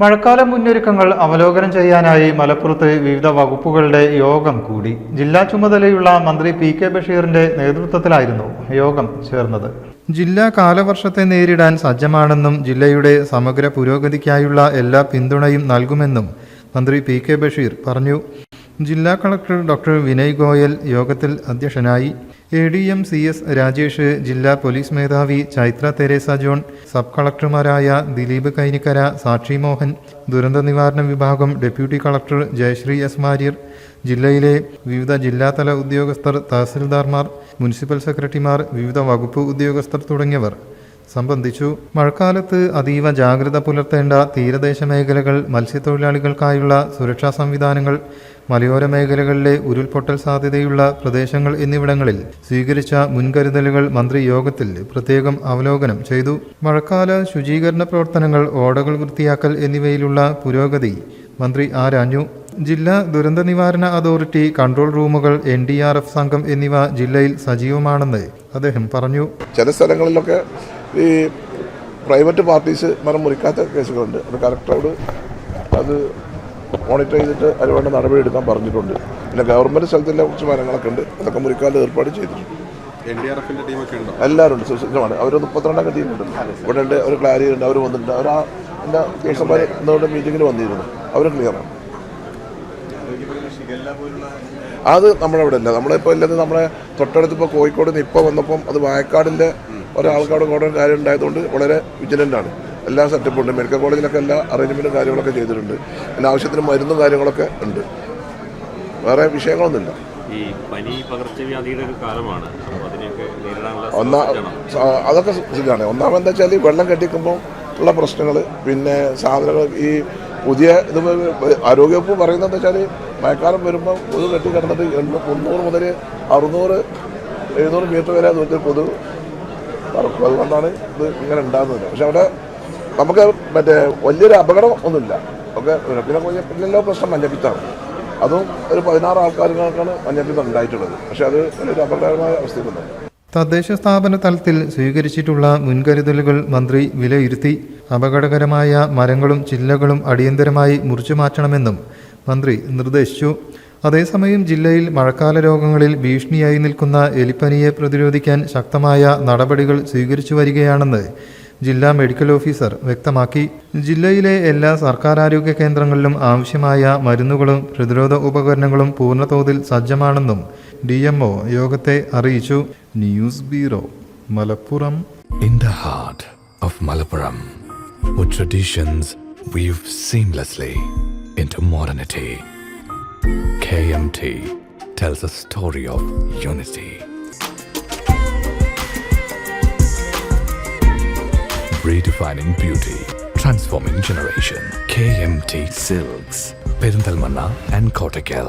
മഴക്കാല മുന്നൊരുക്കങ്ങൾ അവലോകനം ചെയ്യാനായി മലപ്പുറത്ത് വിവിധ വകുപ്പുകളുടെ യോഗം കൂടി. ജില്ലാ ചുമതലയുള്ള മന്ത്രി പി.കെ. ബഷീറിന്റെ നേതൃത്വത്തിലായിരുന്നു യോഗം ചേർന്നത്. ജില്ല കാലവർഷത്തെ നേരിടാൻ സജ്ജമാണെന്നും ജില്ലയുടെ സമഗ്ര പുരോഗതിക്കായുള്ള എല്ലാ പിന്തുണയും നൽകുമെന്നും മന്ത്രി പി.കെ. ബഷീർ പറഞ്ഞു. ജില്ലാ കളക്ടർ ഡോക്ടർ വിനയ് ഗോയൽ യോഗത്തിൽ അധ്യക്ഷനായി. ADM CS രാജേഷ്, ജില്ലാ പോലീസ് മേധാവി ചൈത്ര തെരേസ ജോൺ, സബ് കളക്ടർമാരായ ദിലീപ് കൈനിക്കര, സാക്ഷി മോഹൻ, ദുരന്ത നിവാരണ വിഭാഗം deputy collector Jayasree S Mariyar, ജില്ലയിലെ വിവിധ ജില്ലാതല ഉദ്യോഗസ്ഥർ, തഹസിൽദാർമാർ, മുനിസിപ്പൽ സെക്രട്ടറിമാർ, വിവിധ വകുപ്പ് ഉദ്യോഗസ്ഥർ തുടങ്ങിയവർ സംബന്ധിച്ചു. മഴക്കാലത്ത് അതീവ ജാഗ്രത പുലർത്തേണ്ട തീരദേശ മേഖലകൾ, മത്സ്യത്തൊഴിലാളികൾക്കായുള്ള സുരക്ഷാ സംവിധാനങ്ങൾ, മലയോര മേഖലകളിലെ ഉരുൾപൊട്ടൽ സാധ്യതയുള്ള പ്രദേശങ്ങൾ എന്നിവിടങ്ങളിൽ സ്വീകരിച്ച മുൻകരുതലുകൾ മന്ത്രി യോഗത്തിൽ പ്രത്യേകം അവലോകനം ചെയ്തു. മഴക്കാല ശുചീകരണ പ്രവർത്തനങ്ങൾ, ഓടകൾ വൃത്തിയാക്കൽ എന്നിവയിലുള്ള പുരോഗതി മന്ത്രി ആരാഞ്ഞു. ജില്ലാ ദുരന്ത നിവാരണ അതോറിറ്റി, കൺട്രോൾ റൂമുകൾ, NDRF സംഘം എന്നിവ ജില്ലയിൽ സജീവമാണെന്ന് അദ്ദേഹം പറഞ്ഞു. ചില സ്ഥലങ്ങളിലൊക്കെ ഈ പ്രൈവറ്റ് പാർട്ടീസ് മരം മുറിക്കാത്ത കേസുകളുണ്ട്. അത് കലക്ടറോട് അത് മോണിറ്റർ ചെയ്തിട്ട് അതിനുവേണ്ട നടപടി എടുക്കാൻ പറഞ്ഞിട്ടുണ്ട്. പിന്നെ ഗവൺമെൻറ് സ്ഥലത്തിലെ കുറച്ച് മരങ്ങളൊക്കെ ഉണ്ട്, അതൊക്കെ മുറിക്കാതെ ഏർപ്പാട് ചെയ്തിട്ടുണ്ട്. NDRFിൻ്റെ ടീമൊക്കെ ഉണ്ടോ? എല്ലാവരും ഉണ്ട്, സുസജ്ജമാണ്. അവർ 32 ടീമുണ്ട്. ഇവിടെ ഉണ്ട്, അവർ ക്ലാരിറ്റി ഉണ്ട്, അവർ വന്നിട്ടുണ്ട്. അവർ എൻ്റെ ദിവസന്മാർ ഇന്നോടെ മീറ്റിങ്ങിന് വന്നിരുന്നു, അവർ ക്ലിയറാണ്. അത് നമ്മളവിടെ ഇല്ല. നമ്മളിപ്പോൾ ഇല്ലത് നമ്മളെ തൊട്ടടുത്ത് ഇപ്പോൾ കോഴിക്കോട് നിന്ന് ഇപ്പോൾ വന്നപ്പം അത് വായക്കാടിൻ്റെ ഒരാൾക്കാട് കോടതി കാര്യം ഉണ്ടായതുകൊണ്ട് വളരെ വിജിലൻ്റാണ്. എല്ലാ സെറ്റപ്പും ഉണ്ട്. മെഡിക്കൽ കോളേജിലൊക്കെ എല്ലാ അറേഞ്ച്മെൻറ്റും കാര്യങ്ങളൊക്കെ ചെയ്തിട്ടുണ്ട്. പിന്നെ ആവശ്യത്തിന് മരുന്നും കാര്യങ്ങളൊക്കെ ഉണ്ട്. വേറെ വിഷയങ്ങളൊന്നുമില്ല. ഈ പനി പകർച്ചവ്യാധിയുടെ ഒരു കാലമാണ്, അതൊക്കെ സുഖമാണ്. ഒന്നാമെന്താ വെച്ചാൽ വെള്ളം കെട്ടിക്കുമ്പോൾ ഉള്ള പ്രശ്നങ്ങൾ, പിന്നെ സാധനങ്ങൾ, ഈ പുതിയ ഇത് ആരോഗ്യവകുപ്പ് പറയുന്നത് വെച്ചാൽ മഴക്കാലം വരുമ്പോൾ കൊതു കെട്ടി കിടന്നിട്ട് 300 മുതൽ 600, 700 മീറ്റർ വരെ ദൂരത്തിൽ കൊതു പറക്കും. അതുകൊണ്ടാണ് ഇത് ഇങ്ങനെ ഉണ്ടാകുന്നത്. പക്ഷെ അവിടെ നമുക്ക് വലിയൊരു അപകടം ഒന്നുമില്ല. ഒക്കെ പിന്നെ പ്രശ്നം മഞ്ഞപ്പിത്താണ്. അതും ഒരു 16 ആൾക്കാർക്കാണ് മഞ്ഞപ്പിത്തം ഉണ്ടായിട്ടുള്ളത്. പക്ഷെ അത് ഒരു അപകടകരമായ അവസ്ഥയിലുണ്ട്. തദ്ദേശ സ്ഥാപന തലത്തിൽ സ്വീകരിച്ചിട്ടുള്ള മുൻകരുതലുകൾ മന്ത്രി വിലയിരുത്തി. അപകടകരമായ മരങ്ങളും ചില്ലകളും അടിയന്തരമായി മുറിച്ചു മാറ്റണമെന്നും മന്ത്രി നിർദ്ദേശിച്ചു. അതേസമയം ജില്ലയിൽ മഴക്കാല രോഗങ്ങളിൽ ഭീഷണിയായി നിൽക്കുന്ന എലിപ്പനിയെ പ്രതിരോധിക്കാൻ ശക്തമായ നടപടികൾ സ്വീകരിച്ചു വരികയാണെന്ന് ജില്ലാ മെഡിക്കൽ ഓഫീസർ വ്യക്തമാക്കി. ജില്ലയിലെ എല്ലാ സർക്കാർ ആരോഗ്യ കേന്ദ്രങ്ങളിലും ആവശ്യമായ മരുന്നുകളും പ്രതിരോധ ഉപകരണങ്ങളും പൂർണ്ണതോതിൽ സജ്ജമാണെന്നും DMO യോഗത്തെ അറിയിച്ചു. News bureau, Malappuram. In the heart of Malappuram, with traditions weave seamlessly into modernity, KMT tells a story of unity. Redefining beauty, transforming generation. KMT Silks, Perinthalmanna and Kottakkal.